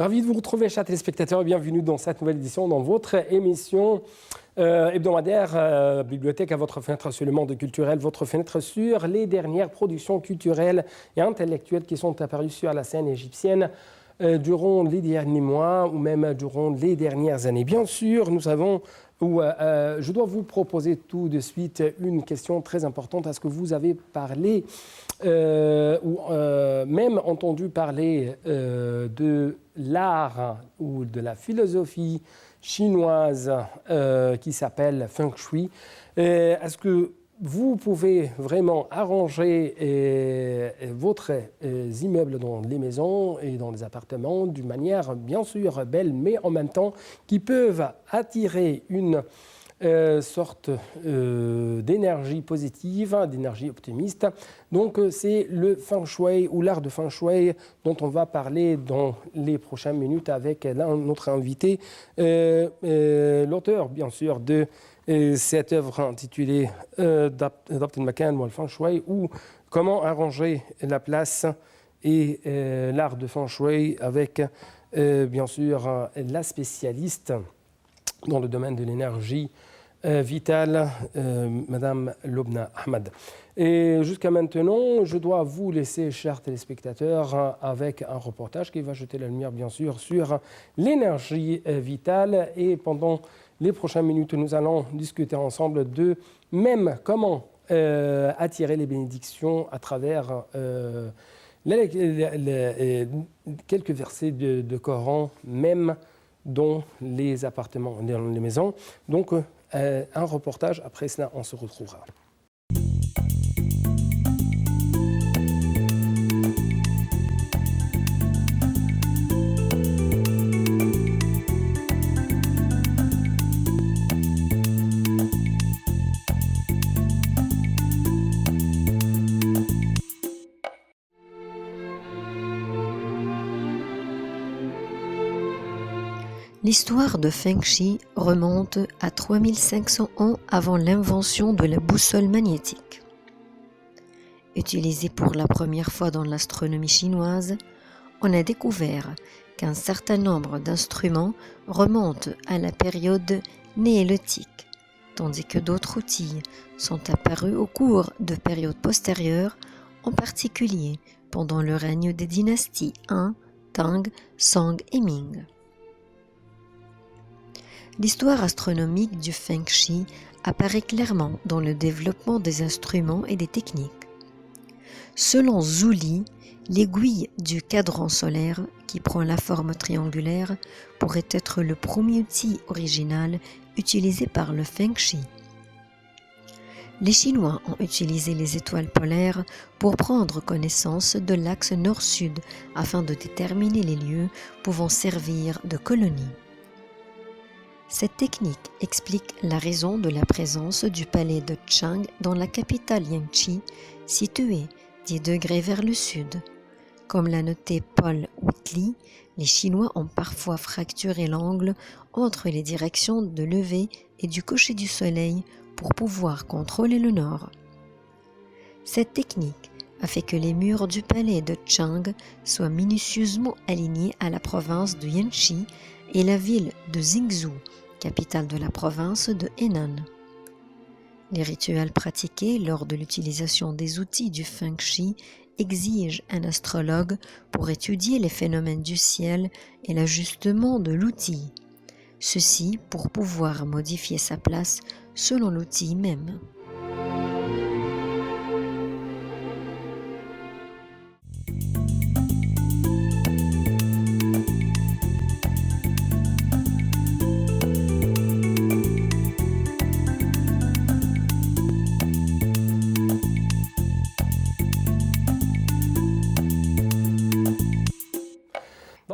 Ravi de vous retrouver, chers téléspectateurs, et bienvenue dans cette nouvelle édition, dans votre émission hebdomadaire Bibliothèque à votre fenêtre sur le monde culturel, votre fenêtre sur les dernières productions culturelles et intellectuelles qui sont apparues sur la scène égyptienne durant les derniers mois ou même durant les dernières années. Bien sûr, nous savons je dois vous proposer tout de suite une question très importante. Est-ce que vous avez parlé ou même entendu parler de l'art ou de la philosophie chinoise qui s'appelle Feng Shui? Est-ce que vous pouvez vraiment arranger votre immeuble dans les maisons et dans les appartements d'une manière bien sûr belle, mais en même temps qui peuvent attirer une sorte d'énergie positive, d'énergie optimiste. Donc c'est le Feng Shui ou l'art de Feng Shui dont on va parler dans les prochaines minutes avec notre invité, l'auteur bien sûr de cette œuvre intitulée Dabt al-Makan wal Feng Shui, ou comment arranger la place et l'art de Feng Shui avec bien sûr la spécialiste dans le domaine de l'énergie vitale, Madame Lobna Ahmad. Et jusqu'à maintenant, je dois vous laisser, chers téléspectateurs, avec un reportage qui va jeter la lumière, bien sûr, sur l'énergie vitale. Et pendant les prochaines minutes, nous allons discuter ensemble de même comment attirer les bénédictions à travers quelques versets de Coran, même dans les appartements, dans les maisons. Donc, un reportage, après cela, on se retrouvera. L'histoire de Feng Shui remonte à 3500 ans avant l'invention de la boussole magnétique. Utilisée pour la première fois dans l'astronomie chinoise, on a découvert qu'un certain nombre d'instruments remontent à la période néolithique, tandis que d'autres outils sont apparus au cours de périodes postérieures, en particulier pendant le règne des dynasties Han, Tang, Song et Ming. L'histoire astronomique du Feng Shui apparaît clairement dans le développement des instruments et des techniques. Selon Zhu Li, l'aiguille du cadran solaire, qui prend la forme triangulaire, pourrait être le premier outil original utilisé par le Feng Shui. Les Chinois ont utilisé les étoiles polaires pour prendre connaissance de l'axe nord-sud afin de déterminer les lieux pouvant servir de colonies. Cette technique explique la raison de la présence du palais de Chang dans la capitale Yangtze, située 10 degrés vers le sud. Comme l'a noté Paul Whitley, les Chinois ont parfois fracturé l'angle entre les directions de lever et du coucher du soleil pour pouvoir contrôler le nord. Cette technique a fait que les murs du palais de Chang soient minutieusement alignés à la province de Yanchi et la ville de Jingzhou, capitale de la province de Henan. Les rituels pratiqués lors de l'utilisation des outils du Feng Shui exigent un astrologue pour étudier les phénomènes du ciel et l'ajustement de l'outil. Ceci pour pouvoir modifier sa place selon l'outil même.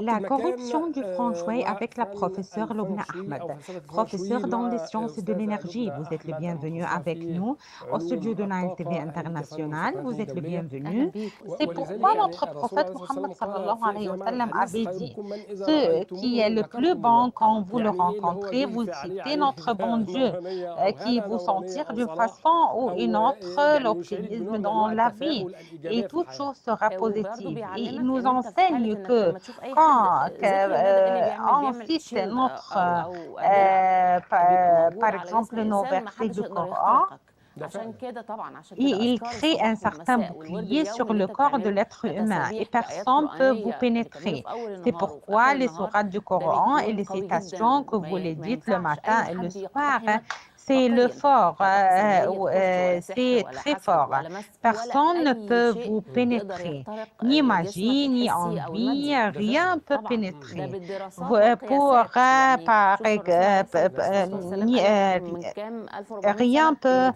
La corruption du Feng Shui avec la professeure Lobna Ahmad. Professeure dans les sciences de l'énergie, vous êtes le bienvenu avec nous au studio de Nile TV International. Vous êtes le bienvenu. C'est pourquoi notre prophète Mohammed sallallahu alayhi wa sallam avait dit: ce qui est le plus bon quand vous le rencontrez, vous citez notre bon Dieu qui vous sentir d'une façon ou une autre l'optimisme dans la vie et toute chose sera positive. Et il nous enseigne que quand cite par exemple nos versets du Coran. Il crée un certain bouclier sur le corps de l'être humain et personne ne peut vous pénétrer. C'est pourquoi les sourates du Coran et les citations que vous les dites le matin et le soir, c'est le fort, c'est très fort. Personne ne peut vous pénétrer, ni magie, ni envie, rien ne peut pénétrer. Rien ne peut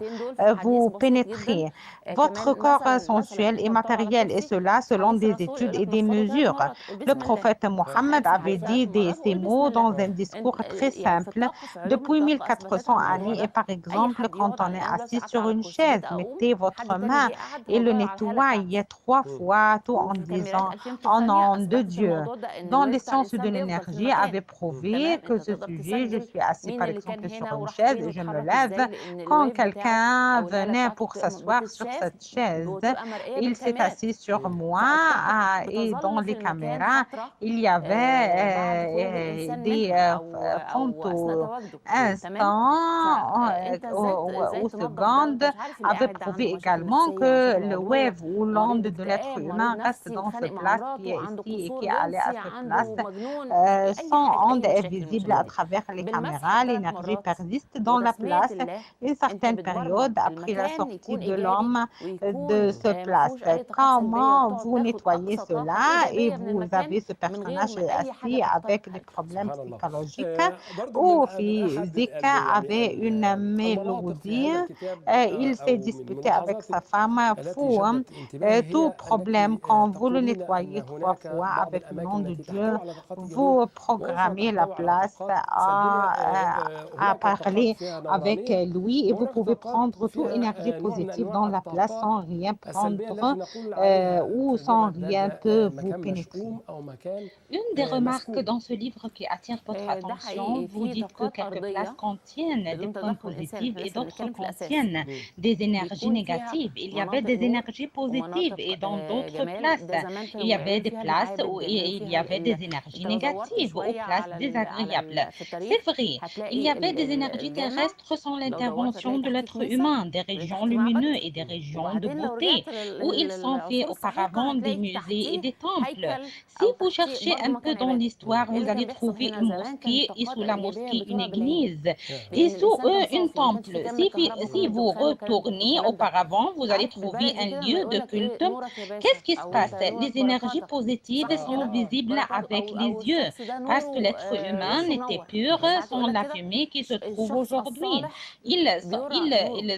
vous pénétrer. Votre corps sensuel et matériel, et cela selon des études et des mesures. Le prophète Mohammed avait dit ces mots dans un discours très simple depuis 1400 années. Et par exemple, quand on est assis sur une chaise, mettez votre main et le nettoyez 3 fois, tout en disant « Au nom de Dieu ». Dans les sciences de l'énergie, avait prouvé que ce sujet, je suis assis par exemple sur une chaise et je me lève. Quand quelqu'un venait pour s'asseoir sur cette chaise, il s'est assis sur moi et dans les caméras, il y avait des photos instants ou secondes avaient prouvé également que le wave ou l'onde de l'être humain reste dans cette place qui est ici et qui est allée à cette place. Son onde est visible à travers les caméras, l'énergie persiste dans la place une certaine période après la sortie de l'homme de cette place. Comment vous nettoyez cela et vous avez ce personnage assis avec des problèmes psychologiques ou physiques, avait une mélodie, il s'est disputé avec sa femme, fou, tout problème quand vous le nettoyez 3 fois avec le nom de Dieu, vous programmez la place à parler avec lui et vous pouvez prendre toute énergie positive dans la place sans rien prendre ou sans rien peut vous pénétrer. Une des remarques dans ce livre qui attire votre attention, vous dites que quelques places contiennent des points positifs et d'autres contiennent des énergies négatives. Il y avait des énergies positives et dans d'autres places, il y avait des places où il y avait des énergies négatives ou places désagréables. C'est vrai, il y avait des énergies terrestres sans l'intervention de l'être humain, des régions lumineuses et des régions de beauté, où ils sont faits auparavant des musées et des temples. Si vous cherchez un peu dans l'histoire, vous allez trouver une mosquée et sous la mosquée une église et sous eux un temple. Si vous retournez auparavant, vous allez trouver un lieu de culte. Qu'est-ce qui se passe? Les énergies positives sont visibles avec les yeux parce que l'être humain n'était pur sans la fumée qui se trouve aujourd'hui. Ils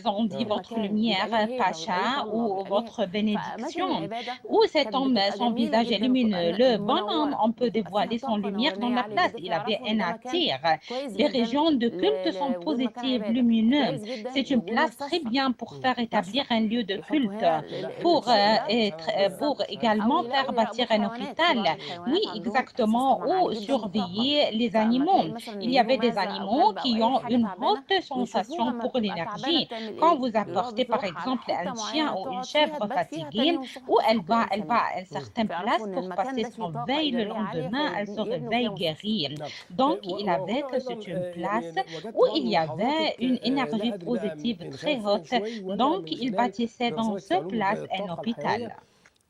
ont dit votre lumière, Pacha, ou votre bénédiction, ou cet homme, son visage est lumineux. Le bonhomme, on peut dévoiler son lumière dans la place. Il avait un attire. Les régions de culte sont positives, lumineuses. C'est une place très bien pour faire établir un lieu de culte, pour également faire bâtir un hôpital. Oui, exactement, ou surveiller les animaux. Il y avait des animaux qui ont une haute sensation pour l'énergie. Quand vous apportez par exemple un chien ou une chèvre fatiguée, où elle va à une certaine place pour passer son veille le lendemain, elle se réveille guérie. Donc, il avait que c'est une place où il y avait une énergie positive très haute. Donc, il bâtissait dans cette place un hôpital.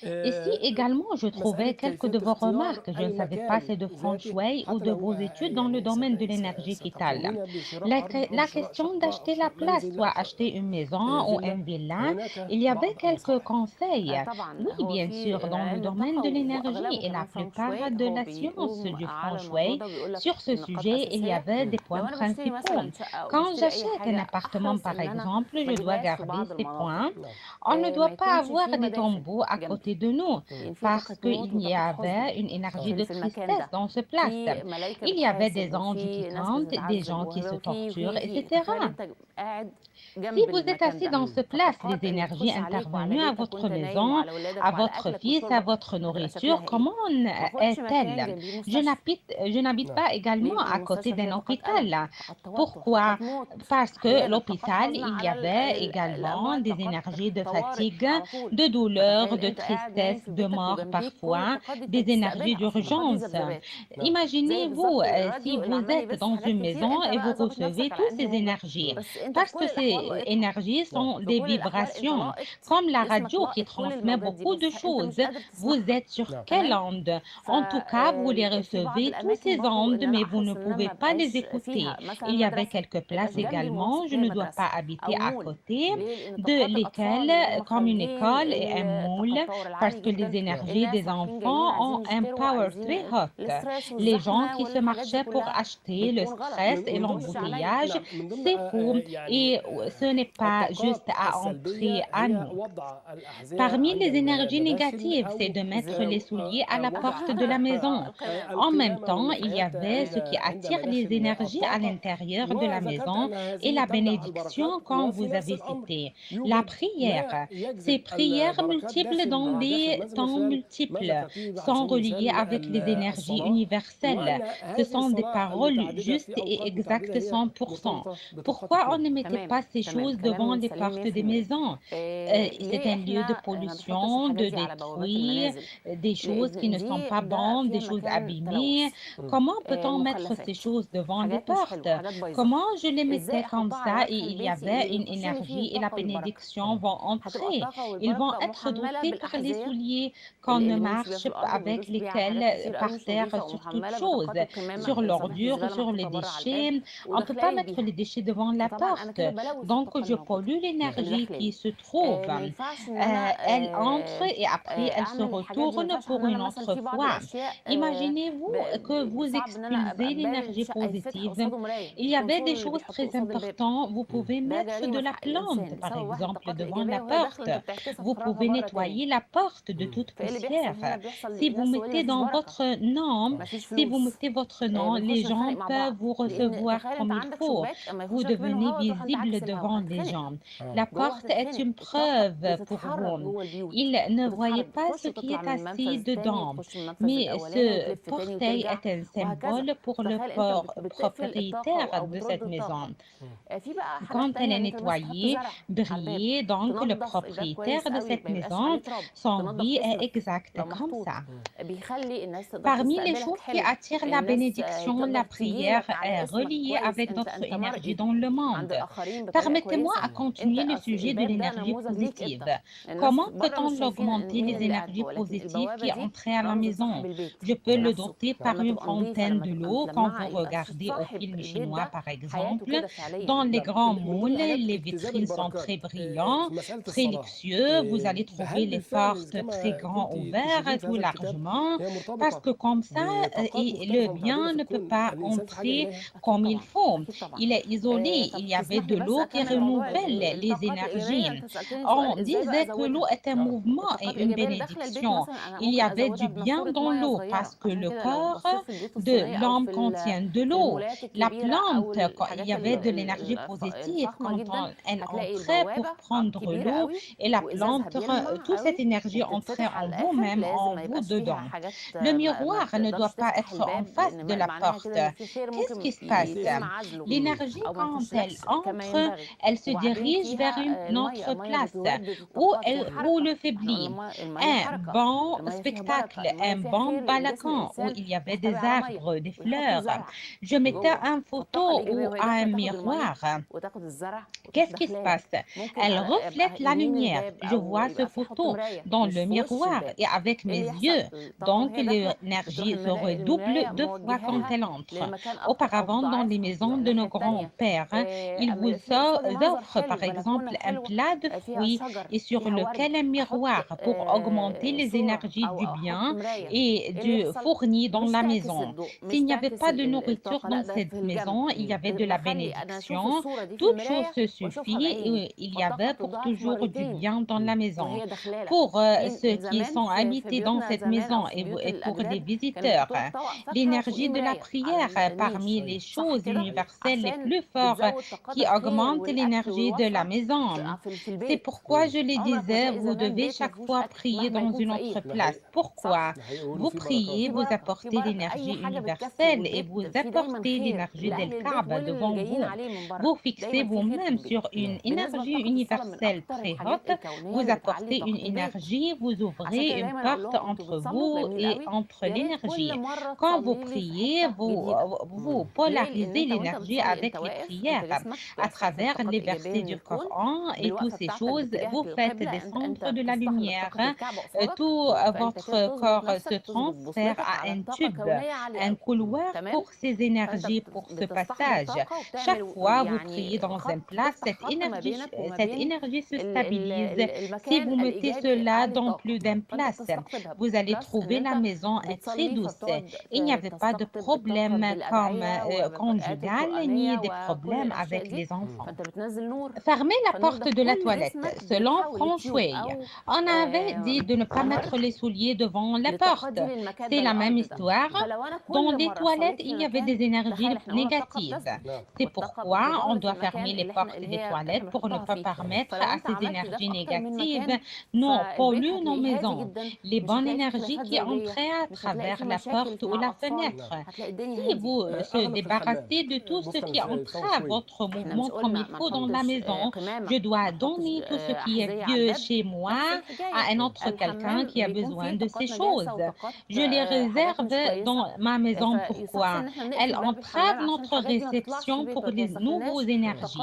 Ici également, je trouvais quelques de vos remarques. Je ne savais pas c'est de feng shui ou de vos études dans le domaine de l'énergie vitale. La question d'acheter la place, soit acheter une maison ou une villa, il y avait quelques conseils. Oui, bien sûr, dans le domaine de l'énergie et la plupart de la science du feng shui, sur ce sujet, il y avait des points principaux. Quand j'achète un appartement, par exemple, je dois garder ces points. On ne doit pas avoir des tombeaux à côté de nous parce qu'il y avait une énergie de tristesse dans ce place. Il y avait des anges qui tentent, des gens qui se torturent, etc. Si vous êtes assis dans ce place, les énergies intervenues à votre maison, à votre fils, à votre nourriture, comment est-elle? Je n'habite pas également à côté d'un hôpital. Pourquoi? Parce que l'hôpital, il y avait également des énergies de fatigue, de douleur, de tristesse tristesse, de mort parfois, des énergies d'urgence. Imaginez-vous si vous êtes dans une maison et vous recevez toutes ces énergies, parce que ces énergies sont des vibrations, comme la radio qui transmet beaucoup de choses. Vous êtes sur quelle onde? En tout cas, vous les recevez, toutes ces ondes, mais vous ne pouvez pas les écouter. Il y avait quelques places également, je ne dois pas habiter à côté, de lesquelles, comme une école et un moule, parce que les énergies des enfants ont un power très haut. Les gens qui se marchaient pour acheter, le stress et l'embouteillage, c'est fou et ce n'est pas juste à entrer à nous. Parmi les énergies négatives, c'est de mettre les souliers à la porte de la maison. En même temps, il y avait ce qui attire les énergies à l'intérieur de la maison et la bénédiction, comme vous avez cité. La prière, ces prières multiples dans des temps multiples sont reliées avec les énergies universelles. Ce sont des paroles justes et exactes 100%. Pourquoi on ne mettait pas ces choses devant les portes des maisons? C'est un lieu de pollution, de détruire, des choses qui ne sont pas bonnes, des choses abîmées. Comment peut-on mettre ces choses devant les portes? Comment je les mettais comme ça et il y avait une énergie et la bénédiction vont entrer. Ils vont être dotés par les souliers qu'on ne marche avec lesquels par terre sur toutes choses, sur l'ordure, sur les déchets. On ne peut pas mettre les déchets devant la porte. Donc, je pollue l'énergie qui se trouve. Elle entre et après, elle se retourne pour une autre fois. Imaginez-vous que vous expulsez l'énergie positive. Il y avait des choses très importantes. Vous pouvez mettre de la plante, par exemple, devant la porte. Vous pouvez nettoyer la porte de toute poussière. Si vous mettez dans votre nom, si vous mettez votre nom, les gens peuvent vous recevoir comme il faut. Vous devenez visible devant les gens. La porte est une preuve pour vous. Ils ne voyaient pas ce qui est assis dedans, mais ce portail est un symbole pour le propriétaire de cette maison. Quand elle est nettoyée, brillée, donc le propriétaire de cette maison, son vie est exacte comme ça. Parmi les choses qui attirent la bénédiction, la prière est reliée avec notre énergie dans le monde. Permettez-moi à continuer le sujet de l'énergie positive. Comment peut-on augmenter les énergies positives qui entrent à la maison? Je peux le doter par une fontaine de l'eau quand vous regardez au film chinois par exemple. Dans les grands moules, les vitrines sont très brillantes, très luxueux. Vous allez trouver les portes très grands ouvertes tout largement parce que comme ça, le bien ne peut pas entrer comme il faut. Il est isolé. Il y avait de l'eau qui renouvelle les énergies. On disait que l'eau est un mouvement et une bénédiction. Il y avait du bien dans l'eau parce que le corps de l'homme contient de l'eau. La plante, il y avait de l'énergie positive quand elle entrait pour prendre l'eau et la plante, toute cette énergie entrait en vous-même, en vous dedans. Le miroir ne doit pas être en face de la porte. Qu'est-ce qui se passe? L'énergie, quand elle entre, elle se dirige vers une autre place où le faiblit. Un bon spectacle, un bon balcon où il y avait des arbres, des fleurs. Je mettais une photo ou un miroir. Qu'est-ce qui se passe? Elle reflète la lumière. Je vois cette photo dans le miroir et avec mes yeux. Donc, l'énergie se redouble 2 fois quand elle entre. Auparavant, dans les maisons de nos grands-pères, ils vous offrent par exemple un plat de fruits et sur lequel un miroir pour augmenter les énergies du bien et du fourni dans la maison. S'il n'y avait pas de nourriture dans cette maison, il y avait de la bénédiction. Toute chose se suffit et il y avait pour toujours du bien dans la maison. Pour ceux qui sont habités dans cette maison et pour les visiteurs, l'énergie de la prière parmi les choses universelles les plus fortes qui augmentent l'énergie de la maison. C'est pourquoi je le disais, vous devez chaque fois prier dans une autre place. Pourquoi? Vous priez, vous apportez l'énergie universelle et vous apportez l'énergie d'El-Kaaba devant vous. Vous fixez vous-même sur une énergie universelle très haute, vous apportez une énergie l'énergie, vous ouvrez une porte entre vous et entre l'énergie. Quand vous priez, vous polarisez l'énergie avec les prières. À travers les versets du Coran et toutes ces choses, vous faites descendre de la lumière. Tout votre corps se transfère à un tube, un couloir pour ces énergies, pour ce passage. Chaque fois vous priez dans un plat, cette énergie se stabilise. Si vous mettez cela dans plus d'un place, vous allez trouver la maison très douce. Il n'y avait pas de problème comme conjugal ni des problèmes avec les enfants. Fermez la porte de la toilette. Selon Feng Shui, on avait dit de ne pas mettre les souliers devant la porte. C'est la même histoire. Dans les toilettes, il y avait des énergies négatives. C'est pourquoi on doit fermer les portes des toilettes pour ne pas permettre à ces énergies négatives ne polluer nos maisons. Les bonnes énergies qui entraient à travers la porte ou la fenêtre. Si vous se débarrassez de tout ce qui entrave votre mouvement comme il faut dans la maison, je dois donner tout ce qui est vieux chez moi à un autre quelqu'un qui a besoin de ces choses. Je les réserve dans ma maison. Pourquoi? Elles entravent notre réception pour les nouvelles énergies.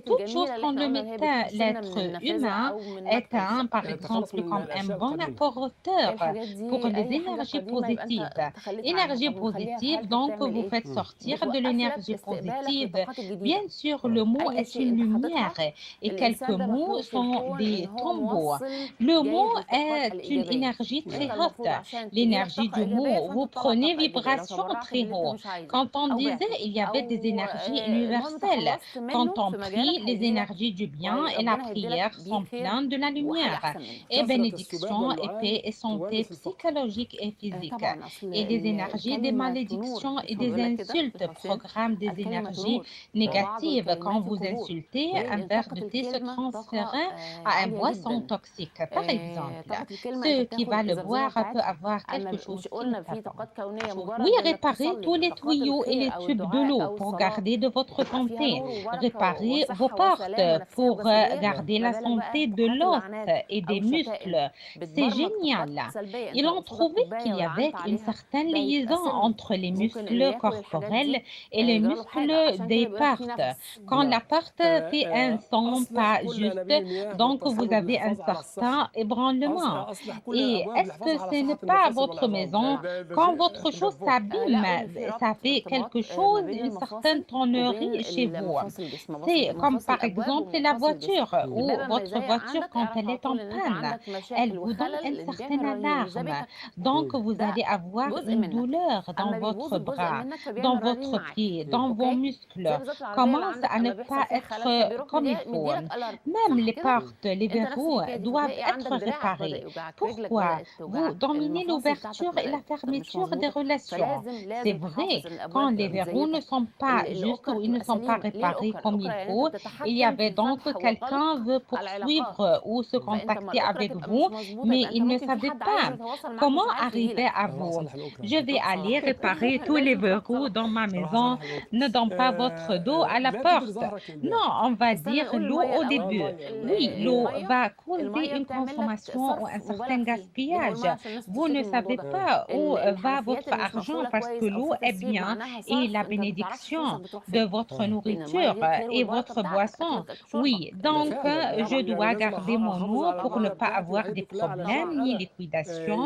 Toute chose qu'on le mettait l'être humain est par exemple, comme un bon apporteur pour les énergies positives. Énergie positive, donc vous faites sortir de l'énergie positive. Bien sûr, le mot est une lumière et quelques mots sont des tombeaux. Le mot est une énergie très haute. L'énergie du mot, vous prenez vibration très haut. Quand on disait il y avait des énergies universelles, quand on prie, les énergies du bien et la prière sont pleines de la lumière et bénédiction et paix et santé psychologique et physique. Et les énergies des malédictions et des insultes programment des énergies négatives. Quand vous insultez, un verre de thé se transférait à un boisson toxique, par exemple. Ceux qui va le boire peut avoir quelque chose qui ne va pas. Oui, réparez tous les tuyaux et les tubes de l'eau pour garder de votre santé. Réparez vos portes pour garder la santé de l'os et des muscles. C'est génial. Ils ont trouvé qu'il y avait une certaine liaison entre les muscles corporels et les muscles des portes. Quand la porte fait un son pas juste, donc vous avez un certain ébranlement. Et est-ce que ce n'est pas votre maison? Quand votre chose s'abîme, ça fait quelque chose, une certaine tonnerie chez vous. C'est comme par exemple la voiture ou votre voiture quand elle est en panne. Elle vous donne une certaine alarme. Donc, vous allez avoir une douleur dans votre bras, dans votre pied, dans vos muscles. Commence à ne pas être comme il faut. Même les portes, les verrous doivent être réparés. Pourquoi? Vous dominez l'ouverture et la fermeture des relations. C'est vrai, quand les verrous ne sont pas justes ou ils ne sont pas réparés comme il faut, il y avait donc quelqu'un veut poursuivre ou se contacter avec vous, mais il ne savait pas comment arriver à vous. Je vais aller réparer tous les verrous dans ma maison. Ne donne pas votre dos à la porte. Non, on va dire l'eau au début. Oui, l'eau va causer une consommation ou un certain gaspillage. Vous ne savez pas où va votre argent parce que l'eau est bien et la bénédiction de votre nourriture et votre boisson. Oui, donc je dois garder mon eau pour ne pas avoir des problèmes ni liquidation,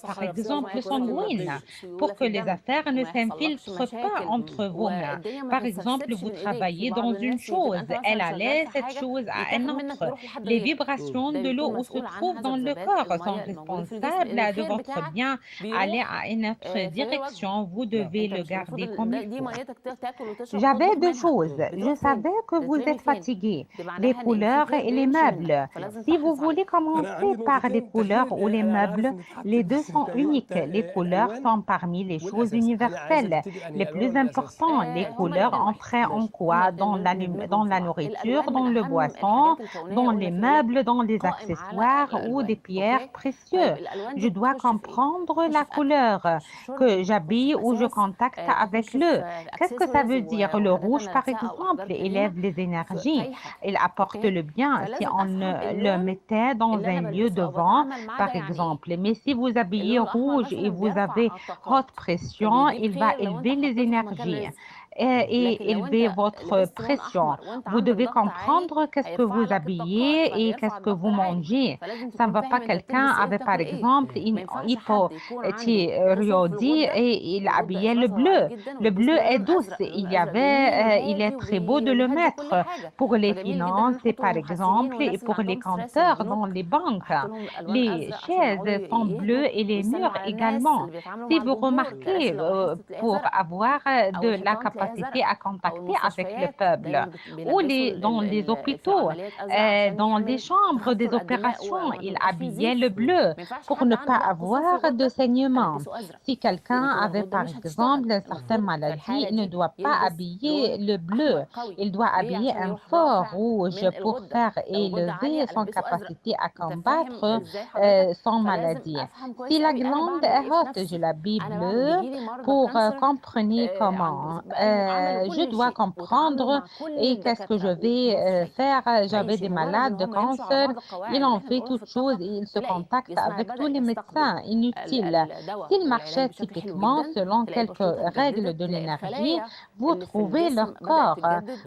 par exemple sanguine, pour que les affaires ne s'infiltrent pas entre vos mains. Par exemple, vous travaillez dans une chose, elle allait cette chose à un autre. Les vibrations de l'eau où se trouve dans le corps sont responsables de votre bien aller à une autre direction. Vous devez le garder comme il faut. J'avais deux choses. Je savais que vous êtes fatigué, les couleurs et les meubles. Si vous voulez commencer par les couleurs ou les meubles, les deux sont uniques. Les couleurs sont parmi les choses universelles. Les plus importants, les couleurs entrent en quoi? Dans la nourriture, dans le boisson, dans les meubles, dans les accessoires ou des pierres précieuses. Je dois comprendre la couleur que j'habille ou je contacte avec le. Qu'est-ce que ça veut dire? Le rouge, par exemple, élève les énergies. Il apporte le bien. Si on ne le met était dans un lieu de vent, par exemple. Mais si vous habillez rouge et vous avez haute pression, il va élever les énergies et élever votre pression. Vous devez comprendre qu'est-ce que vous habillez et qu'est-ce que vous mangez. Ça ne va pas quelqu'un avait par exemple une hypothyroïdie et il habillait le bleu. Le bleu est douce. Il est très beau de le mettre pour les finances et par exemple et pour les compteurs dans les banques. Les chaises sont bleues et les murs également. Si vous remarquez, pour avoir de la capacité à contacter avec le peuple, ou dans les hôpitaux, dans les chambres des opérations, il habillait le bleu pour ne pas avoir de saignement. Si quelqu'un avait par exemple une certaine maladie, il ne doit pas habiller le bleu, il doit habiller un fort rouge pour faire élever son capacité à combattre son maladie. Si la glande est haute, je l'habille bleu pour comprendre comment. Je dois comprendre et qu'est-ce que je vais faire. J'avais des malades de cancer, il en fait toutes choses et il se contacte avec tous les médecins. Inutile. S'ils marchaient typiquement selon quelques règles de l'énergie, vous trouvez leur corps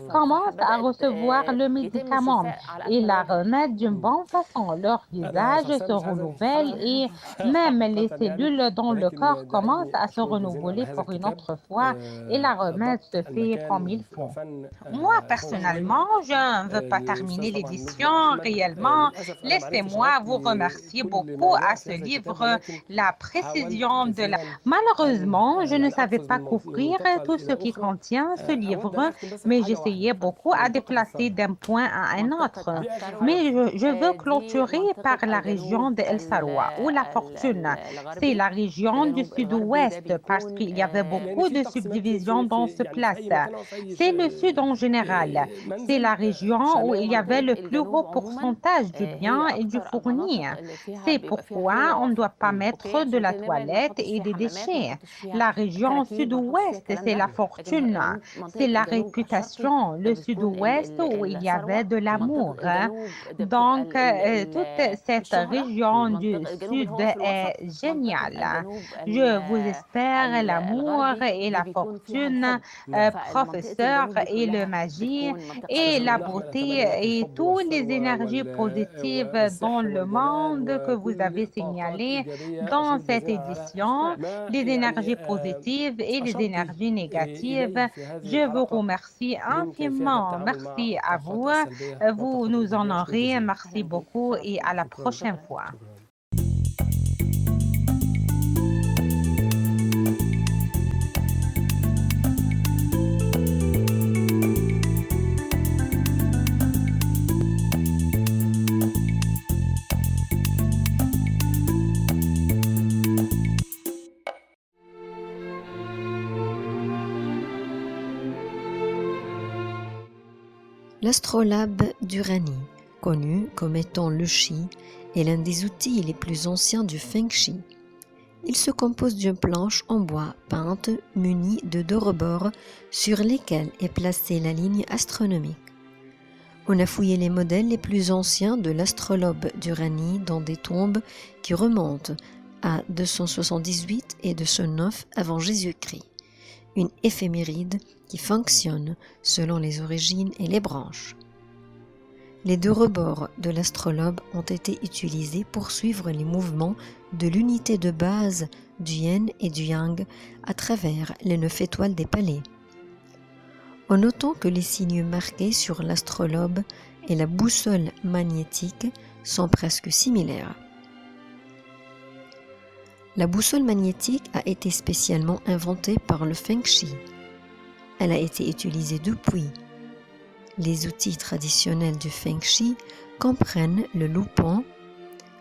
commence à recevoir le médicament et la remettre d'une bonne façon. Leur visage se renouvelle et même les cellules dans le corps commencent à se renouveler pour une autre fois et la remède se fait comme il faut. Moi, personnellement, je ne veux pas terminer l'édition réellement. Laissez-moi vous remercier beaucoup à ce livre, La précision de la... Malheureusement, je ne savais pas couvrir tout ce qui contient ce livre, mais j'essayais beaucoup à déplacer d'un point à un autre. Mais je veux clôturer par la région de El Sarwa, où la fortune, c'est la région du sud-ouest, parce qu'il y avait beaucoup de subdivisions dans ce place. C'est le sud en général. C'est la région où il y avait le plus haut pourcentage du bien et du fourni. C'est pourquoi on ne doit pas mettre de la toilette et des déchets. La région sud-ouest, c'est la fortune, c'est la réputation. Le sud-ouest où il y avait de l'amour. Donc, toute cette région du sud est géniale. Je vous espère l'amour et la fortune, professeur, et le magie, et la beauté, et toutes les énergies positives dans le monde que vous avez signalées dans cette édition, les énergies positives et les énergies négatives. Je vous remercie infiniment. Merci à vous. Vous nous honorez. Merci beaucoup et à la prochaine fois. L'astrolabe d'Uranie, connu comme étant le Shi, est l'un des outils les plus anciens du Feng Shui. Il se compose d'une planche en bois peinte munie de deux rebords sur lesquels est placée la ligne astronomique. On a fouillé les modèles les plus anciens de l'astrolabe d'Uranie dans des tombes qui remontent à 278 et 209 avant Jésus-Christ. Une éphéméride qui fonctionne selon les origines et les branches. Les deux rebords de l'astrolabe ont été utilisés pour suivre les mouvements de l'unité de base du yin et du yang à travers les 9 étoiles des palais. En notant que les signes marqués sur l'astrolabe et la boussole magnétique sont presque similaires. La boussole magnétique a été spécialement inventée par le Feng Shui. Elle a été utilisée depuis. Les outils traditionnels du Feng Shui comprennent le loupon,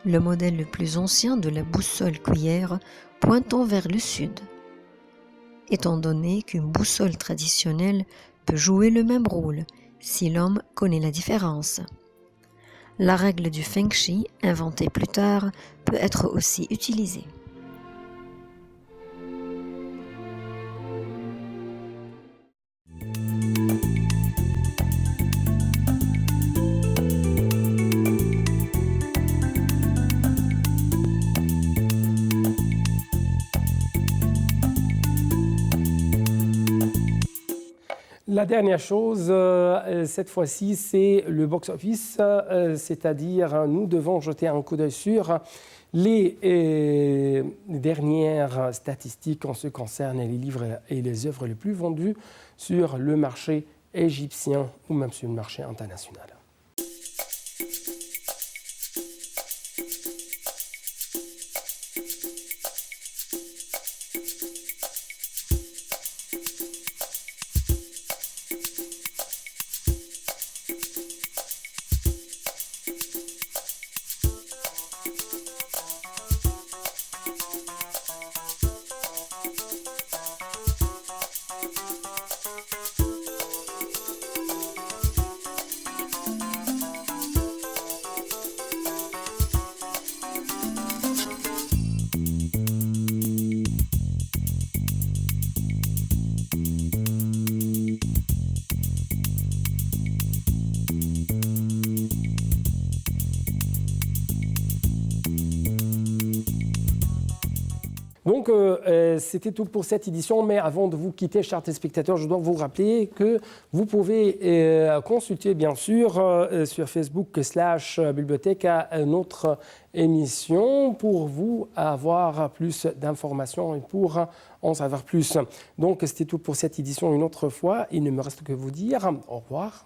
le modèle le plus ancien de la boussole cuillère pointant vers le sud. Étant donné qu'une boussole traditionnelle peut jouer le même rôle si l'homme connaît la différence. La règle du Feng Shui, inventée plus tard, peut être aussi utilisée. La dernière chose, cette fois-ci, c'est le box-office, c'est-à-dire nous devons jeter un coup d'œil sur les dernières statistiques en ce qui concerne les livres et les œuvres les plus vendues sur le marché égyptien ou même sur le marché international. Donc, c'était tout pour cette édition, mais avant de vous quitter, chers téléspectateurs, je dois vous rappeler que vous pouvez consulter, bien sûr, sur Facebook/Bibliothèque notre émission pour vous avoir plus d'informations et pour en savoir plus. Donc, c'était tout pour cette édition une autre fois. Il ne me reste que vous dire au revoir.